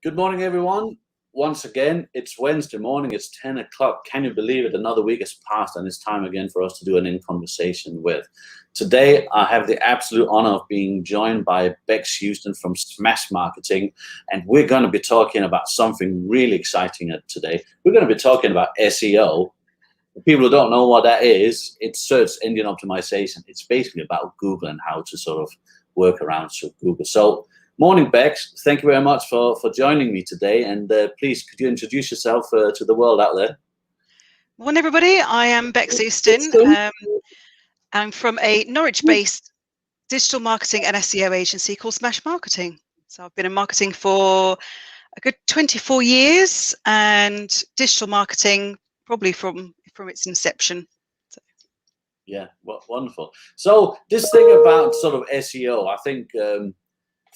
Good morning, everyone. Once again, it's Wednesday morning. It's 10 o'clock. Can you believe it? Another week has passed, and it's time again for us to do an in-conversation with. Today, I have the absolute honor of being joined by Beks Houston from Smash Marketing, and we're going to be talking about something really exciting today. We're going to be talking about SEO. For people who don't know what that is, it's search engine optimization. It's basically about Google and how to sort of work around Google. So, morning, Beks. Thank you very much for joining me today. And please, could you introduce yourself to the world out there? Morning, everybody. I am Beks Houston. I'm from a Norwich-based digital marketing and SEO agency called Smash Marketing. So I've been in marketing for a good 24 years and digital marketing probably from its inception. So. Yeah, well, wonderful. So this thing about sort of SEO, I think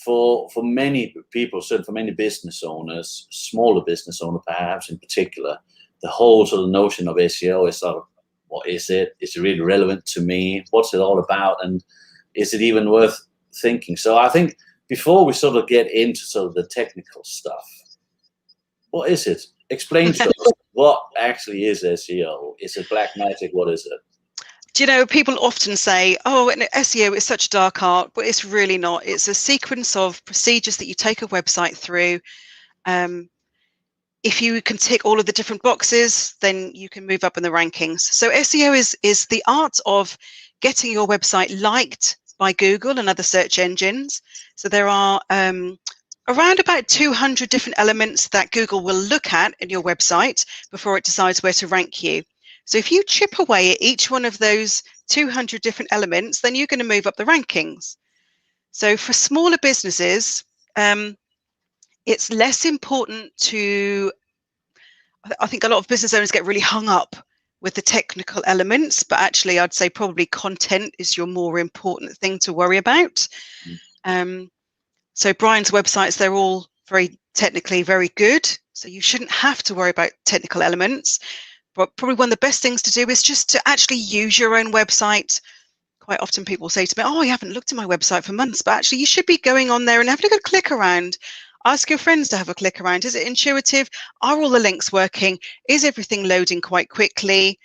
for many people, certainly for many business owners, smaller business owners perhaps in particular, the whole sort of notion of SEO is sort of, what is it? Is it really relevant to me? What's it all about? And is it even worth thinking? So I think before we sort of get into sort of the technical stuff, what is it? Explain to us what actually is SEO. Is it black magic? What is it? Do you know, people often say, oh, SEO is such dark art, but it's really not. It's a sequence of procedures that you take a website through. If you can tick all of the different boxes, then you can move up in the rankings. So SEO is the art of getting your website liked by Google and other search engines. So there are around about 200 different elements that Google will look at in your website before it decides where to rank you. So if you chip away at each one of those 200 different elements, then you're going to move up the rankings. So for smaller businesses, it's less important to, I think a lot of business owners get really hung up with the technical elements, but actually I'd say probably content is your more important thing to worry about. So Brian's websites, they're all very technically very good. So you shouldn't have to worry about technical elements. But probably one of the best things to do is just to actually use your own website. Quite often people say to me, oh, I haven't looked at my website for months, but actually you should be going on there and having a good click around. Ask your friends to have a click around. Is it intuitive? Are all the links working? Is everything loading quite quickly?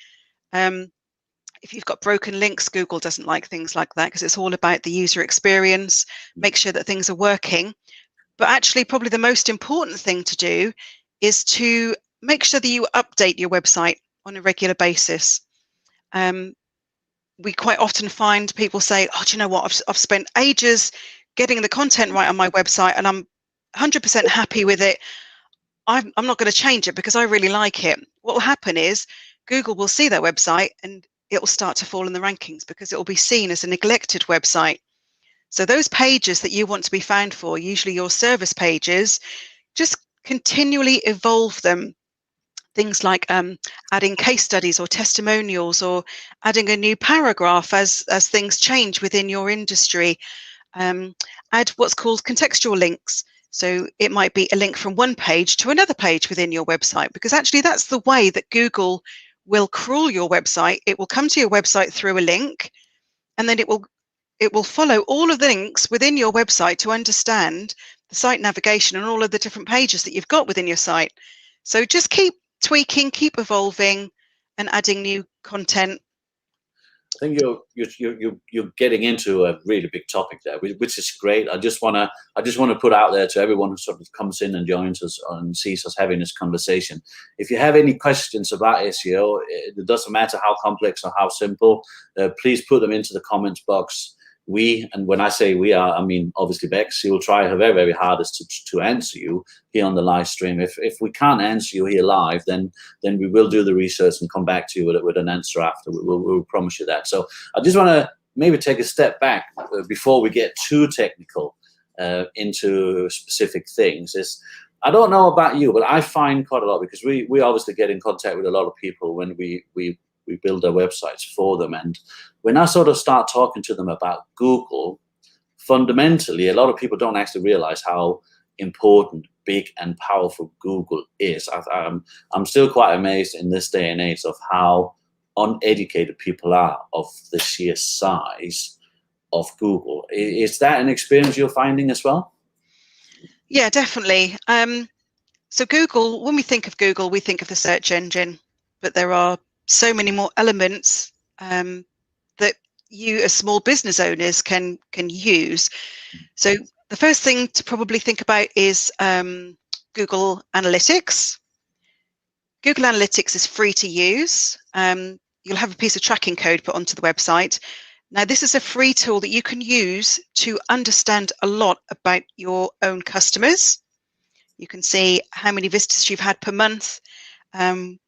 If you've got broken links, Google doesn't like things like that because it's all about the user experience. Make sure that things are working. But actually, probably the most important thing to do is to make sure that you update your website on a regular basis. We quite often find people say, oh, do you know what? I've spent ages getting the content right on my website and I'm 100% happy with it. I'm not going to change it because I really like it. What will happen is Google will see that website and it will start to fall in the rankings because it will be seen as a neglected website. So those pages that you want to be found for, usually your service pages, just continually evolve them. Things like adding case studies or testimonials or adding a new paragraph as things change within your industry. Add what's called contextual links. So it might be a link from one page to another page within your website, because actually that's the way that Google will crawl your website. It will come to your website through a link, and then it will follow all of the links within your website to understand the site navigation and all of the different pages that you've got within your site. So just keep tweaking, keep evolving, and adding new content. I think you're getting into a really big topic there, which is great. I just want to put out there to everyone who sort of comes in and joins us and sees us having this conversation. If you have any questions about SEO, it doesn't matter how complex or how simple, please put them into the comments box. And when I say we are, I mean obviously Beks, he will try her very, very hardest to answer you here on the live stream. If we can't answer you here live, then we will do the research and come back to you with an answer after. We'll promise you that. So I just want to maybe take a step back before we get too technical into specific things. I don't know about you, but I find quite a lot, because we obviously get in contact with a lot of people when we build their websites for them. And when I sort of start talking to them about Google, fundamentally, a lot of people don't actually realize how important, big, and powerful Google is. I'm still quite amazed in this day and age of how uneducated people are of the sheer size of Google. Is that an experience you're finding as well? Yeah, definitely. So Google, when we think of Google, we think of the search engine, but there are so many more elements that you as small business owners can use. So the first thing to probably think about is Google Analytics. Google Analytics is free to use. You'll have a piece of tracking code put onto the website. Now, this is a free tool that you can use to understand a lot about your own customers. You can see how many visitors you've had per month, how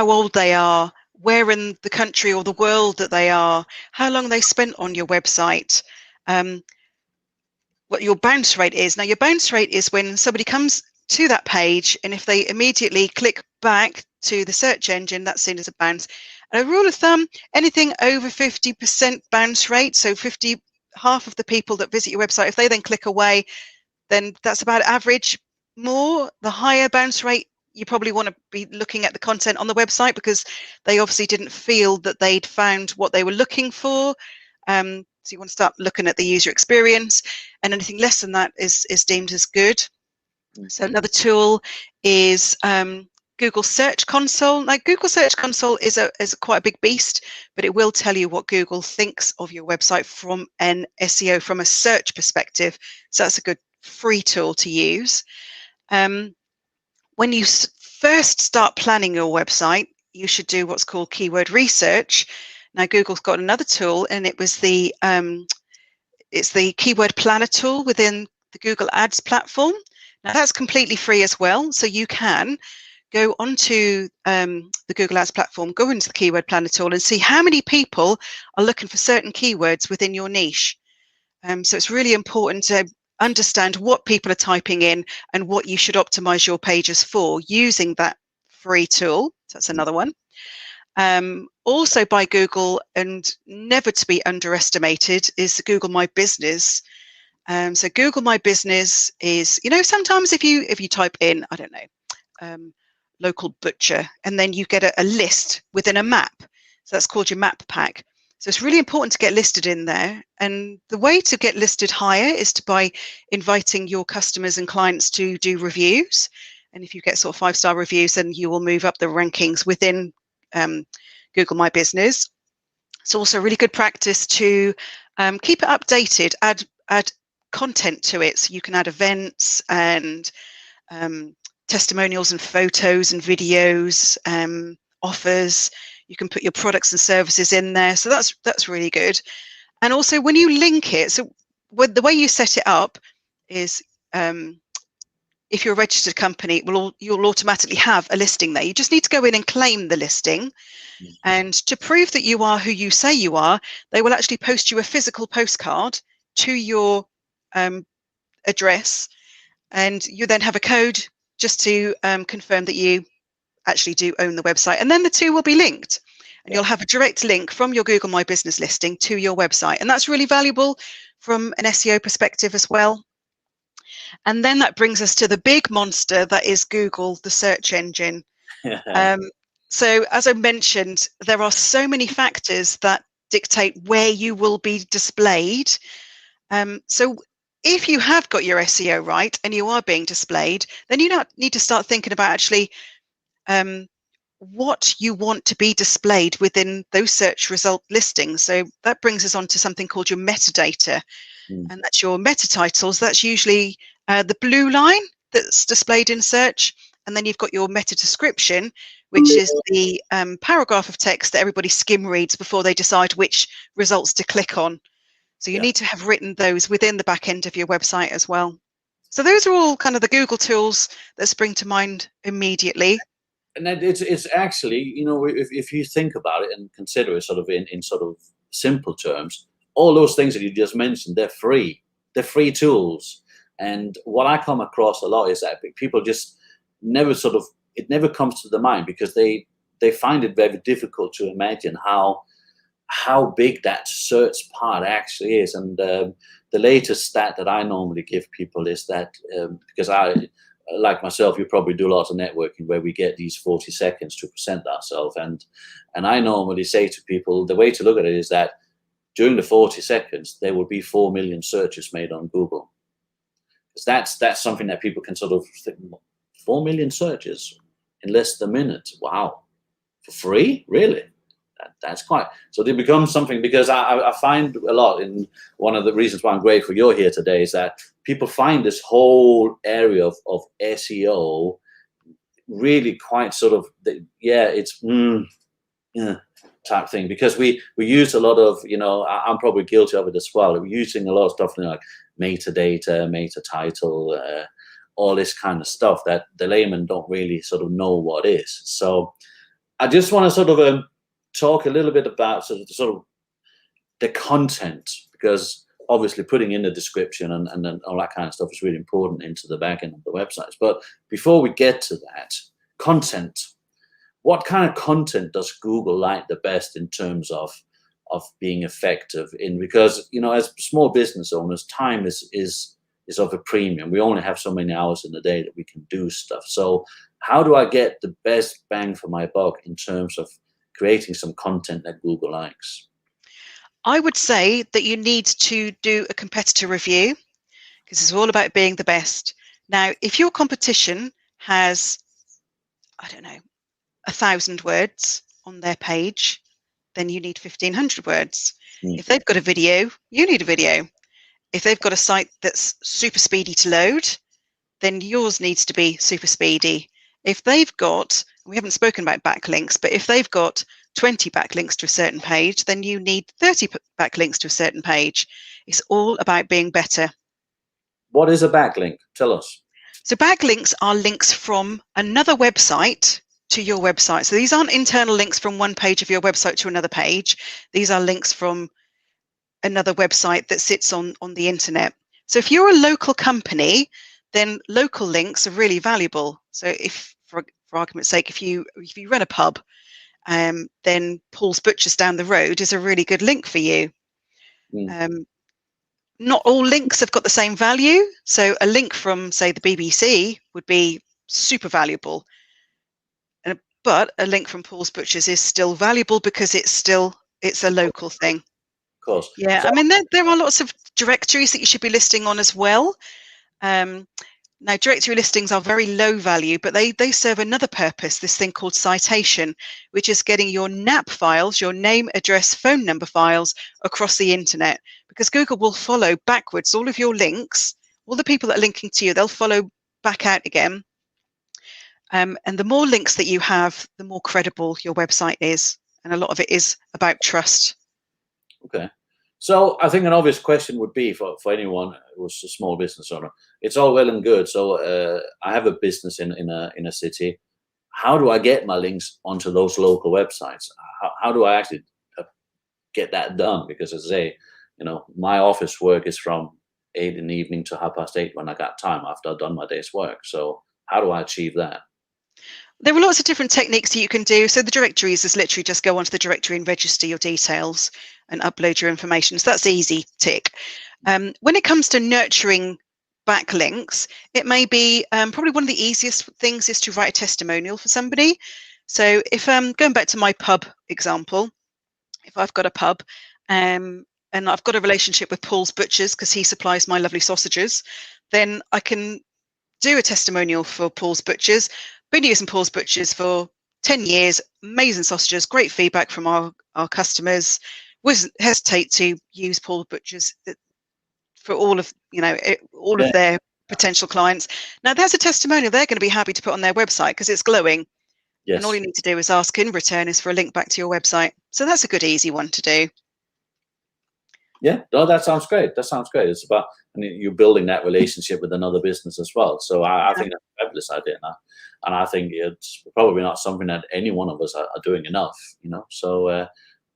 old they are, where in the country or the world that they are, how long they spent on your website, what your bounce rate is. Now, your bounce rate is when somebody comes to that page, and if they immediately click back to the search engine, that's seen as a bounce. And a rule of thumb, anything over 50% bounce rate, so half of the people that visit your website, if they then click away, then that's about average. More, the higher bounce rate, you probably want to be looking at the content on the website, because they obviously didn't feel that they'd found what they were looking for. So you want to start looking at the user experience, and anything less than that is deemed as good. So another tool is Google Search Console. Now, Google Search Console is quite a big beast, but it will tell you what Google thinks of your website from an SEO, from a search perspective. So that's a good free tool to use. When you first start planning your website, you should do what's called keyword research. Now, Google's got another tool, and it's the keyword planner tool within the Google Ads platform. Now, that's completely free as well, so you can go onto the Google Ads platform, go into the keyword planner tool, and see how many people are looking for certain keywords within your niche. So it's really important to understand what people are typing in and what you should optimize your pages for using that free tool. So that's another one. Also by Google, and never to be underestimated, is Google My Business. So Google My Business is, sometimes if you type in, I don't know, local butcher, and then you get a list within a map. So that's called your map pack. So it's really important to get listed in there. And the way to get listed higher is by inviting your customers and clients to do reviews. And if you get sort of 5-star reviews, then you will move up the rankings within Google My Business. It's also really good practice to keep it updated, add content to it. So you can add events and testimonials and photos and videos, offers. You can put your products and services in there. So that's really good. And also when you link it, so the way you set it up is if you're a registered company, you'll automatically have a listing there. You just need to go in and claim the listing. And to prove that you are who you say you are, they will actually post you a physical postcard to your address, and you then have a code just to confirm that you actually do own the website. And then the two will be linked, and you'll have a direct link from your Google My Business listing to your website. And that's really valuable from an SEO perspective as well. And then that brings us to the big monster that is Google, the search engine. So as I mentioned, there are so many factors that dictate where you will be displayed. So if you have got your SEO right and you are being displayed, then you need to start thinking about actually what you want to be displayed within those search result listings. So that brings us on to something called your metadata. And that's your meta titles. That's usually the blue line that's displayed in search. And then you've got your meta description, which is the paragraph of text that everybody skim reads before they decide which results to click on. So you need to have written those within the back end of your website as well. So those are all kind of the Google tools that spring to mind immediately. And it's actually, if you think about it and consider it sort of in sort of simple terms, all those things that you just mentioned, they're free. They're free tools. And what I come across a lot is that people just never it never comes to the mind, because they find it very difficult to imagine how big that search part actually is. And the latest stat that I normally give people is that, because I, like myself, you probably do lots of networking where we get these 40 seconds to present ourselves. And I normally say to people, the way to look at it is that during the 40 seconds, there will be 4 million searches made on Google. That's something that people can sort of think, 4 million searches in less than a minute. Wow, for free, really? That's quite. So they become something, because I find a lot, in one of the reasons why I'm grateful you're here today, is that people find this whole area of SEO really quite sort of, it's type thing, because we use a lot of, I'm probably guilty of it as well. We're using a lot of stuff like metadata, meta title, all this kind of stuff that the layman don't really sort of know what is. So I just want to sort of talk a little bit about sort of the content, because obviously putting in the description and then all that kind of stuff is really important into the back end of the websites. But before we get to that, content. What kind of content does Google like the best in terms of being effective in? Because, as small business owners, time is of a premium. We only have so many hours in the day that we can do stuff. So how do I get the best bang for my buck in terms of creating some content that Google likes? I would say that you need to do a competitor review, because it's all about being the best. Now, if your competition has, I don't know, 1,000 words on their page, then you need 1,500 words. If they've got a video, you need a video. If they've got a site that's super speedy to load, then yours needs to be super speedy. If they've got, we haven't spoken about backlinks, but if they've got 20 backlinks to a certain page, then you need 30 backlinks to a certain page. It's all about being better. What is a backlink? Tell us. So backlinks are links from another website to your website. So these aren't internal links from one page of your website to another page. These are links from another website that sits on the internet. So if you're a local company, then local links are really valuable. So if, for argument's sake, if you run a pub, then Paul's Butchers down the road is a really good link for you. Not all links have got the same value. So a link from, say, the BBC would be super valuable. But a link from Paul's Butchers is still valuable because it's a local thing. Of course. Yeah, So, I mean, there are lots of directories that you should be listing on as well. Now, directory listings are very low value, but they serve another purpose, this thing called citation, which is getting your NAP files, your name, address, phone number files across the internet, because Google will follow backwards all of your links, all the people that are linking to you, they'll follow back out again. And the more links that you have, the more credible your website is. And a lot of it is about trust. Okay. So I think an obvious question would be for anyone who's a small business owner, it's all well and good. So I have a business in a city. How do I get my links onto those local websites? How do I actually get that done? Because as I say, my office work is from 8 in the evening to 8:30 when I got time after I've done my day's work. So how do I achieve that? There are lots of different techniques that you can do. So the directories is literally just go onto the directory and register your details and upload your information. So that's easy, tick. When it comes to nurturing backlinks, it may be probably one of the easiest things is to write a testimonial for somebody. So if going back to my pub example, if I've got a pub and I've got a relationship with Paul's Butchers because he supplies my lovely sausages, then I can do a testimonial for Paul's Butchers. Been using Paul's Butchers for 10 years, amazing sausages, great feedback from our customers. Wouldn't hesitate to use Paul's Butchers for all of of their potential clients. Now that's a testimonial they're going to be happy to put on their website because it's glowing. Yes. And all you need to do is ask in return is for a link back to your website. So that's a good, easy one to do. Yeah, no, that sounds great. That sounds great. It's about you're building that relationship with another business as well. So I think that's a fabulous idea now. And I think it's probably not something that any one of us are doing enough, So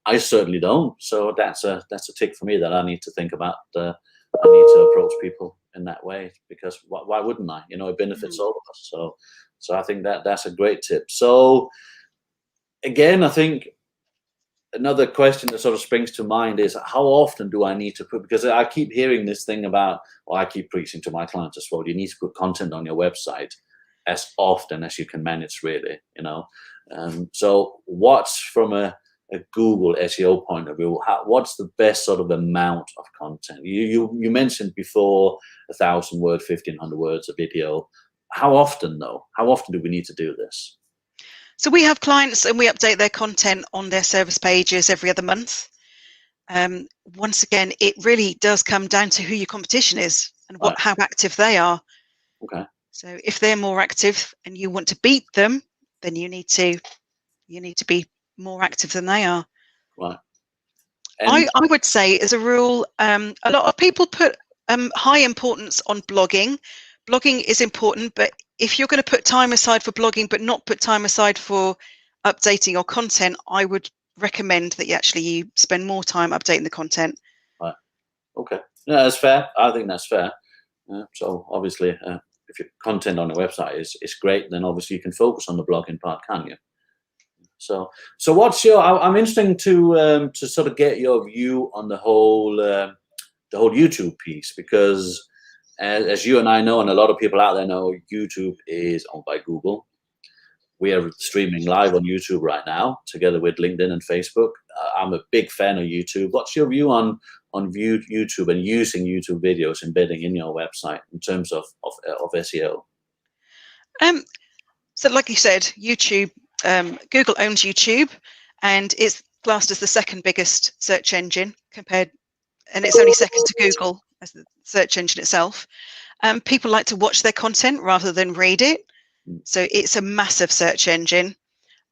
I certainly don't. So that's a tick for me that I need to think about. I need to approach people in that way because why wouldn't I? It benefits all of us. So I think that's a great tip. So again, I think another question that sort of springs to mind is how often do I need to put, because I keep hearing this thing about, I keep preaching to my clients as well, you need to put content on your website as often as you can manage, really, So what's from a a Google SEO point of view, what's the best sort of amount of content? You mentioned before 1,000 words, 1,500 words a video. How often though? How often do we need to do this? So we have clients and we update their content on their service pages every other month. Once again, it really does come down to who your competition is and how active they are. Okay. So if they're more active and you want to beat them, then you need to be more active than they are. Right. I would say, as a rule, a lot of people put high importance on blogging. Blogging is important, but if you're going to put time aside for blogging but not put time aside for updating your content, I would recommend that you spend more time updating the content. Right. Okay. Yeah, that's fair. I think that's fair. So obviously, if your content on the website is great, then obviously you can focus on the blogging part, can't you? So what's your? I'm interested to sort of get your view on the whole YouTube piece, because as you and I know, and a lot of people out there know, YouTube is owned by Google. We are streaming live on YouTube right now, together with LinkedIn and Facebook. I'm a big fan of YouTube. What's your view on YouTube and using YouTube videos embedding in your website in terms of SEO? So like you said, YouTube, Google owns YouTube, and it's classed as the second biggest search engine and it's only second to Google as the search engine itself. People like to watch their content rather than read it. So it's a massive search engine.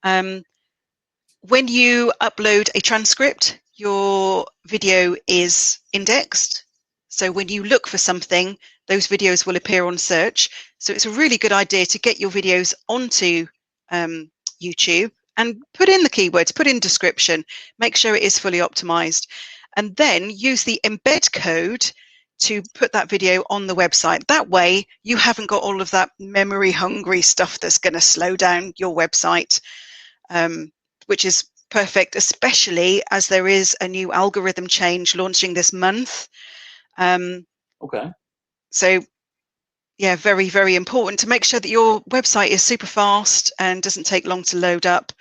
When you upload a transcript, your video is indexed. So when you look for something, those videos will appear on search. So it's a really good idea to get your videos onto YouTube and put in the keywords, put in description, make sure it is fully optimized, and then use the embed code to put that video on the website. That way you haven't got all of that memory hungry stuff that's going to slow down your website, which is perfect, especially as there is a new algorithm change launching this month. Okay. So yeah, very, very important to make sure that your website is super fast and doesn't take long to load up.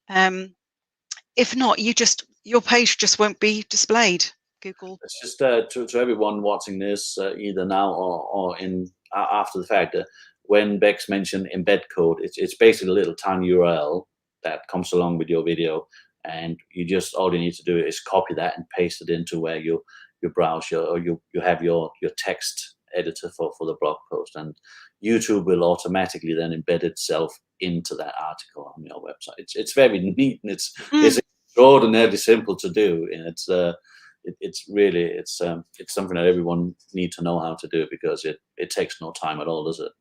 If not, your page just won't be displayed. Google. It's just to everyone watching this, either now or after the fact, when Beks mentioned embed code, it's basically a little tiny URL that comes along with your video, and all you need to do is copy that and paste it into where you browse you have your text editor for the blog post, and YouTube will automatically then embed itself into that article on your website. It's very neat, and it's extraordinarily simple to do, and it's something that everyone needs to know how to do, because it takes no time at all, does it?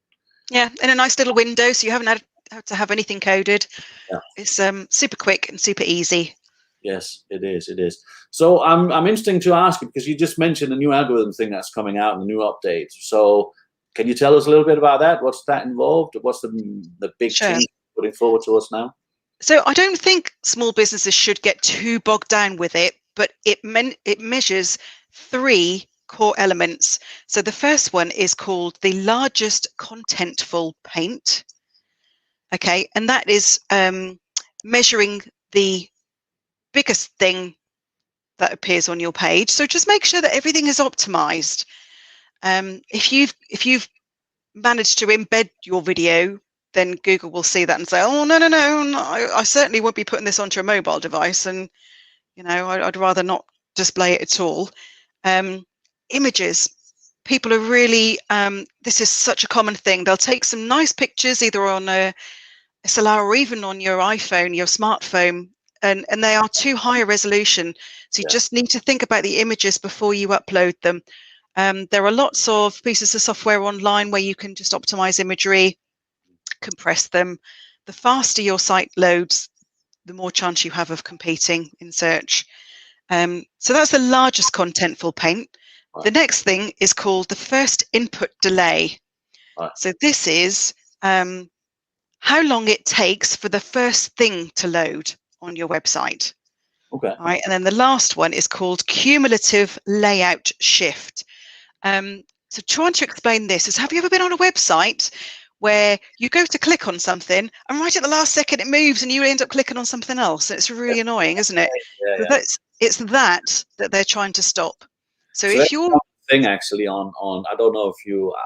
Yeah, in a nice little window, so you haven't had to have anything coded. Yeah. It's super quick and super easy. Yes, it is. It is. So I'm interested to ask you, because you just mentioned the new algorithm thing that's coming out and the new update. So can you tell us a little bit about that? What's that involved? What's the big change putting forward to us now? So I don't think small businesses should get too bogged down with it, but it measures 3 core elements. So the first one is called the largest contentful paint. Okay, and that is measuring the biggest thing that appears on your page. So just make sure that everything is optimized. If you've managed to embed your video, then Google will see that and say, oh, no, I certainly won't be putting this onto a mobile device, and I'd rather not display it at all. Images. People are really, this is such a common thing. They'll take some nice pictures either on a SLR or even on your iPhone, your smartphone, and they are too high a resolution. So you just need to think about the images before you upload them. There are lots of pieces of software online where you can just optimize imagery, compress them. The faster your site loads, the more chance you have of competing in search. So that's the largest contentful paint. The next thing is called the first input delay. So this is how long it takes for the first thing to load on your website. Okay. All right, and then the last one is called cumulative layout shift. So trying to explain this is, have you ever been on a website where you go to click on something and right at the last second it moves and you end up clicking on something else. It's really annoying, isn't it? Yeah, So yeah. it's that they're trying to stop. So So if that's you're one thing actually on I don't know if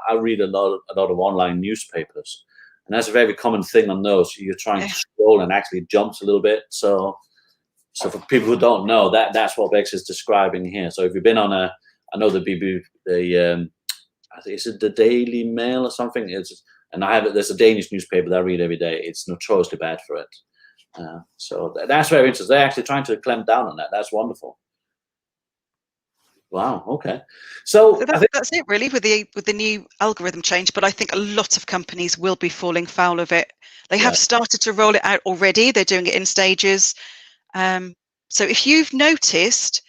I read a lot of online newspapers, and that's a very common thing on those. You're trying to yeah, scroll and actually jumps a little bit. So for people who don't know, that's what Bex is describing here. So if you've been on I know I think is it the Daily Mail or something? And there's a Danish newspaper that I read every day. It's notoriously bad for it. So that's very interesting. They're actually trying to clamp down on that. That's wonderful. Wow. Okay. so So I think that's it really with the new algorithm change. But I think a lot of companies will be falling foul of it. They yeah, have started to roll it out already. They're doing it in stages. So if you've noticed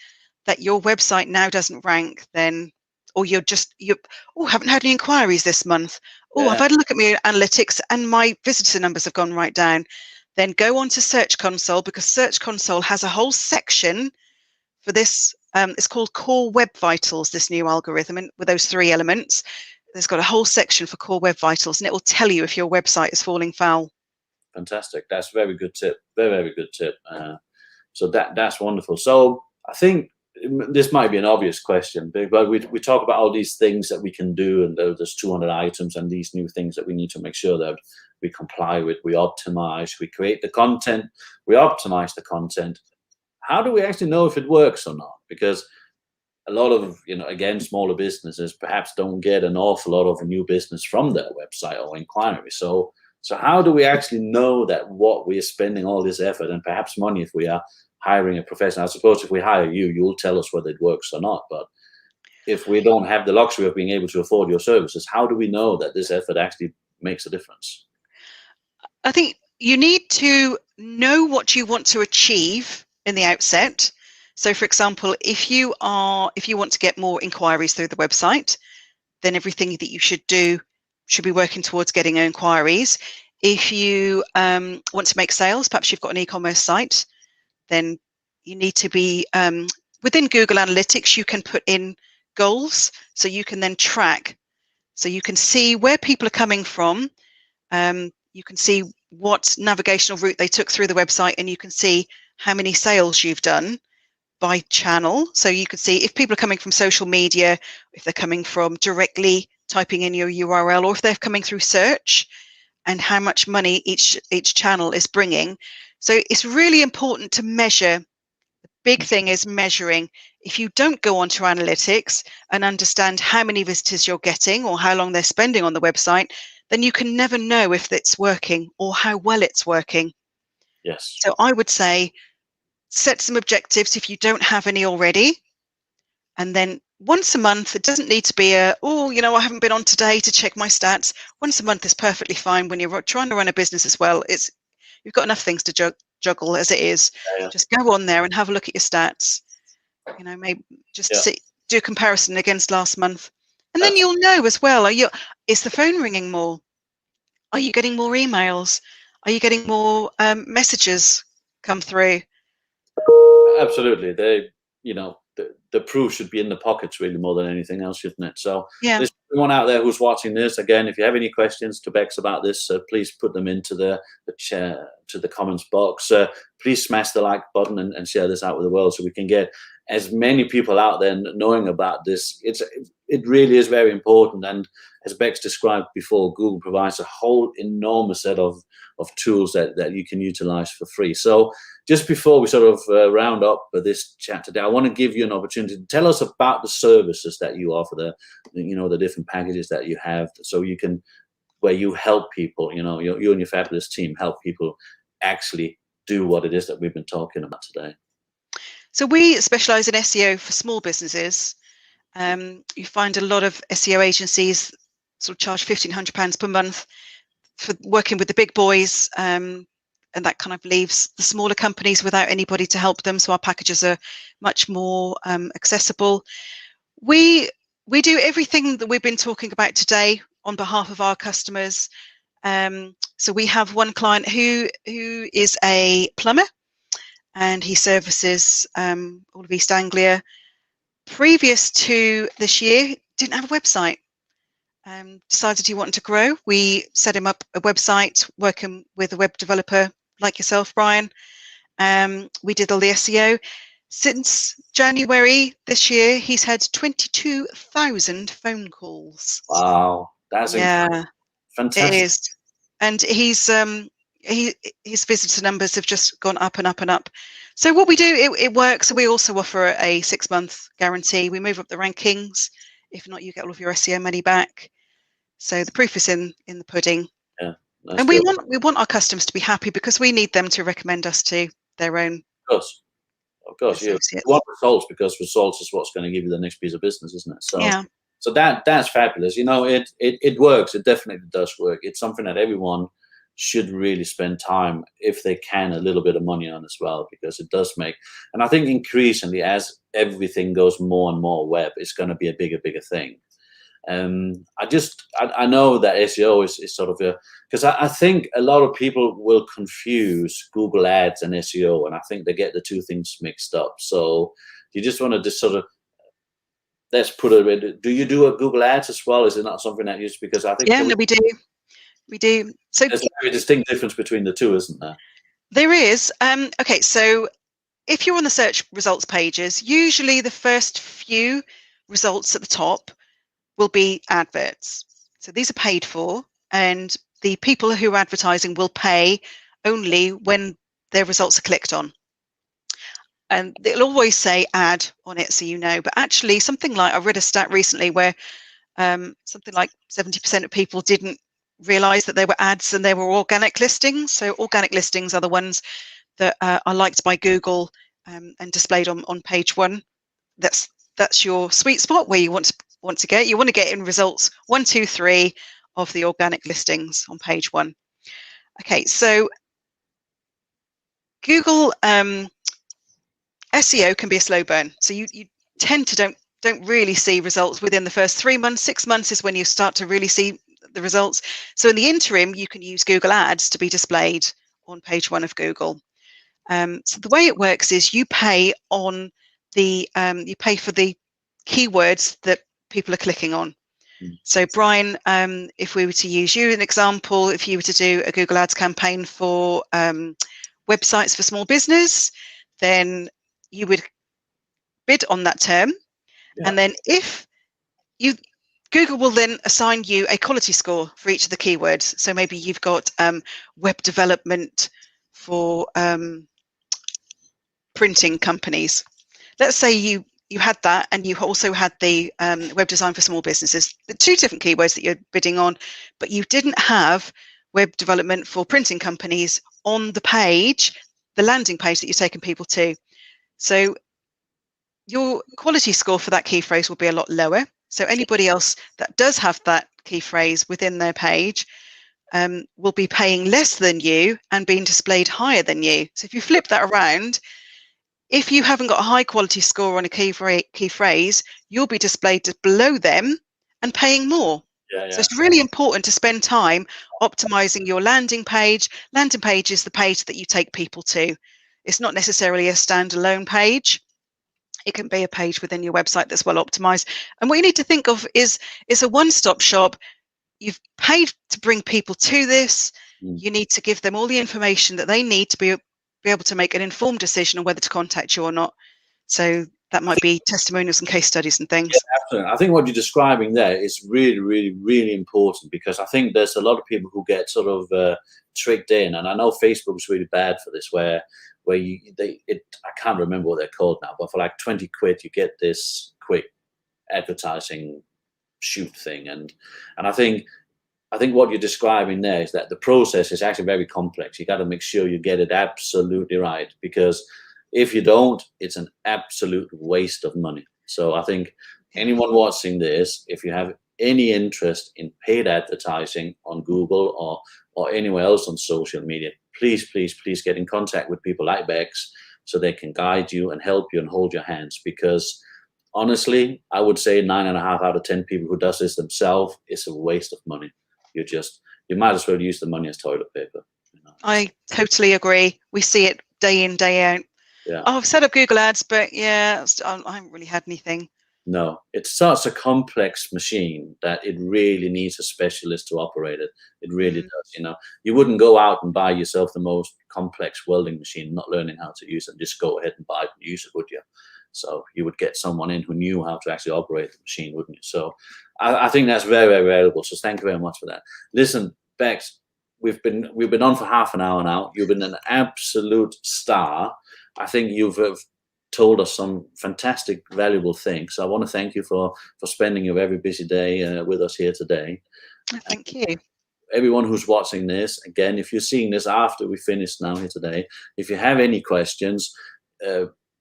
that your website now doesn't rank, then or you haven't had any inquiries this month. Oh, I've yeah, had a look at my analytics and my visitor numbers have gone right down. Then go on to Search Console, because Search Console has a whole section for this. It's called Core Web Vitals, this new algorithm, and with those 3 elements, there's got a whole section for Core Web Vitals, and it will tell you if your website is falling foul. fantastic. That's a very good tip. Very, very good tip. So that's wonderful. So I think this might be an obvious question, but we talk about all these things that we can do, and there's 200 items and these new things that we need to make sure that we comply with, we optimize, we create the content, we optimize the content. How do we actually know if it works or not? Because a lot of, again, smaller businesses perhaps don't get an awful lot of new business from their website or inquiry. So how do we actually know that what we are spending all this effort and perhaps money, if we are hiring a professional? I suppose if we hire you, you'll tell us whether it works or not. But if we don't have the luxury of being able to afford your services, how do we know that this effort actually makes a difference? I think you need to know what you want to achieve in the outset. So for example, if you want to get more inquiries through the website, then everything that you should do should be working towards getting inquiries. If you want to make sales, perhaps you've got an e-commerce site, then you need to be within Google Analytics, you can put in goals, so you can then track, so you can see where people are coming from. You can see what navigational route they took through the website, and you can see how many sales you've done by channel. So you can see if people are coming from social media, if they're coming from directly typing in your URL, or if they're coming through search, and how much money each channel is bringing. So it's really important to measure. The big thing is measuring. If you don't go onto analytics and understand how many visitors you're getting or how long they're spending on the website, then you can never know if it's working or how well it's working. Yes. So I would say set some objectives if you don't have any already. And then once a month, it doesn't need to be I haven't been on today to check my stats. Once a month is perfectly fine when you're trying to run a business as well. You've got enough things to juggle as it is. Yeah, Just go on there and have a look at your stats. Maybe just yeah, do a comparison against last month. And then that's you'll know as well, is the phone ringing more? Are you getting more emails? Are you getting more messages come through? absolutely. The proof should be in the pockets really more than anything else, shouldn't it? So Yeah. there's anyone out there who's watching this. Again, if you have any questions to Bex about this, please put them into the comments box. Please smash the like button and share this out with the world so we can get as many people out there knowing about this. It really is very important. And as Bex described before, Google provides a whole enormous set of tools that you can utilize for free. So just before we sort of round up this chat today, I want to give you an opportunity to tell us about the services that you offer, the different packages that you have, so where you help people, you and your fabulous team help people actually do what it is that we've been talking about today. So we specialize in SEO for small businesses. You find a lot of SEO agencies sort of charge £1,500 per month for working with the big boys, and that kind of leaves the smaller companies without anybody to help them. So our packages are much more accessible. We do everything that we've been talking about today on behalf of our customers. So we have one client who is a plumber, and he services all of East Anglia. Previous to this year, didn't have a website. decided he wanted to grow. We set him up a website, working with a web developer like yourself, Brian. We did all the SEO. Since January this year, he's had 22,000 phone calls. Wow, that's fantastic. It is, and his visitor numbers have just gone up and up and up. So what we do, it works. We also offer a 6-month guarantee. We move up the rankings. If not, you get all of your SEO money back. So the proof is in the pudding. Yeah, and we want our customers to be happy, because we need them to recommend us to their own. Of course, you want results, because results is what's going to give you the next piece of business, isn't it? So, yeah. So that's fabulous. You know, it works. It definitely does work. It's something that everyone should really spend time, if they can, a little bit of money on as well, because it does make. And I think increasingly, as everything goes more and more web, it's going to be a bigger thing. I know that SEO is sort of because I think a lot of people will confuse Google Ads and SEO, and I think they get the two things mixed up. So you just want to just sort of, let's put it. Do you do a Google Ads as well? Is it not something that you? Because I think we do. So there's a very distinct difference between the two, isn't there? There is. Okay, so if you're on the search results pages, usually the first few results at the top will be adverts. So these are paid for, and the people who are advertising will pay only when their results are clicked on. And it'll always say ad on it, so you know. But actually, something like, I read a stat recently where something like 70% of people didn't realize that they were ads and they were organic listings. So organic listings are the ones that are liked by Google and displayed on page 1. That's your sweet spot where you want to get. You want to get in results 1, 2, 3 of the organic listings on page 1. Okay, so Google SEO can be a slow burn. So you tend to don't really see results within the first 3 months. 6 months is when you start to really see the results. So in the interim, you can use Google Ads to be displayed on page 1 of Google. So the way it works is you pay on the you pay for the keywords that people are clicking on. So Brian, if we were to use you an example, if you were to do a Google Ads campaign for websites for small business, then you would bid on that term, and then if you, Google will then assign you a quality score for each of the keywords. So maybe you've got web development for printing companies. Let's say you had that, and you also had the web design for small businesses, the 2 different keywords that you're bidding on, but you didn't have web development for printing companies on the page, the landing page that you're taking people to. So your quality score for that key phrase will be a lot lower. So anybody else that does have that key phrase within their page will be paying less than you and being displayed higher than you. So if you flip that around, if you haven't got a high quality score on a key phrase, you'll be displayed below them and paying more. So it's really important to spend time optimizing your landing page. Landing page is the page that you take people to. It's not necessarily a standalone page. It can be a page within your website that's well optimized. And what you need to think of is a one-stop shop. You've paid to bring people to this. You need to give them all the information that they need to be able to make an informed decision on whether to contact you or not. So that might be testimonials and case studies and things. Yeah, absolutely. I think what you're describing there is really, really, really important, because I think there's a lot of people who get sort of tricked in, and I know Facebook is really bad for this, where I can't remember what they're called now, but for like 20 quid you get this quick advertising shoot thing, and I think what you're describing there is that the process is actually very complex. You got to make sure you get it absolutely right, because if you don't, it's an absolute waste of money. So I think anyone watching this, if you have any interest in paid advertising on Google or anywhere else on social media, please get in contact with people like Beks, so they can guide you and help you and hold your hands. Because honestly, I would say 9.5 out of 10 people who does this themselves is a waste of money. You might as well use the money as toilet paper. You know? I totally agree. We see it day in, day out. Yeah. Oh, I've set up Google Ads, but yeah, I haven't really had anything. No, it's such a complex machine that it really needs a specialist to operate it. It really Mm. does. You wouldn't go out and buy yourself the most complex welding machine, not learning how to use it, and just go ahead and buy it and use it, would you? So you would get someone in who knew how to actually operate the machine, wouldn't you? So I think that's very, very valuable. So thank you very much for that. Listen, Beks, we've been on for half an hour now. You've been an absolute star. I think you've told us some fantastic, valuable things. So I want to thank you for spending your very busy day with us here today. Thank you. Everyone who's watching this, again, if you're seeing this after we finished now here today, if you have any questions,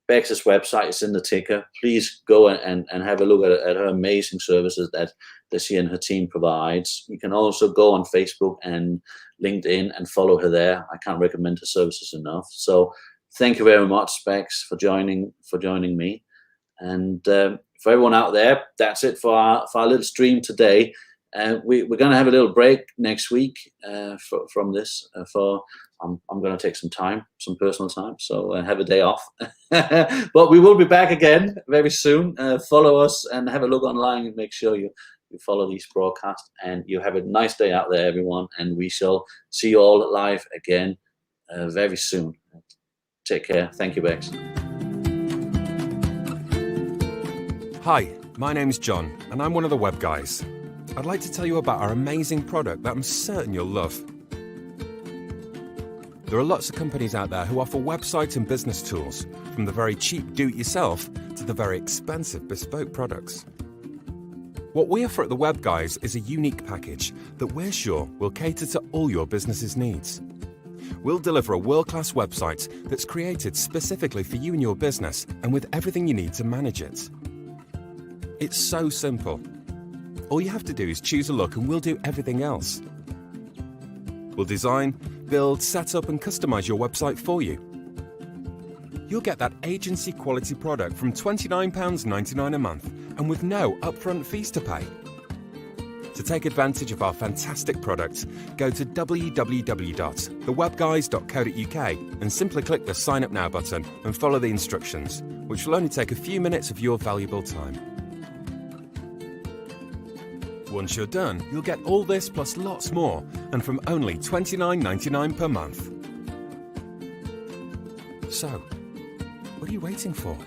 Beks' website is in the ticker. Please go and have a look at her amazing services that she and her team provides. You can also go on Facebook and LinkedIn and follow her there. I can't recommend her services enough. So thank you very much, Beks, for joining me. And for everyone out there, that's it for our little stream today. We're going to have a little break next week from this. I'm going to take some personal time, so have a day off. But we will be back again very soon. Follow us and have a look online and make sure you follow these broadcasts. And you have a nice day out there, everyone. And we shall see you all live again very soon. Take care. Thank you, Beks. Hi, my name's John, and I'm one of the web guys. I'd like to tell you about our amazing product that I'm certain you'll love. There are lots of companies out there who offer website and business tools, from the very cheap do-it-yourself to the very expensive bespoke products. What we offer at the Web Guys is a unique package that we're sure will cater to all your business's needs. We'll deliver a world-class website that's created specifically for you and your business, and with everything you need to manage it. It's so simple. All you have to do is choose a look and we'll do everything else. We'll design, build, set up and customize your website for you. You'll get that agency quality product from £29.99 a month and with no upfront fees to pay. To take advantage of our fantastic product, go to www.thewebguys.co.uk and simply click the Sign Up Now button and follow the instructions, which will only take a few minutes of your valuable time. Once you're done, you'll get all this plus lots more, and from only £29.99 per month. So, what are you waiting for?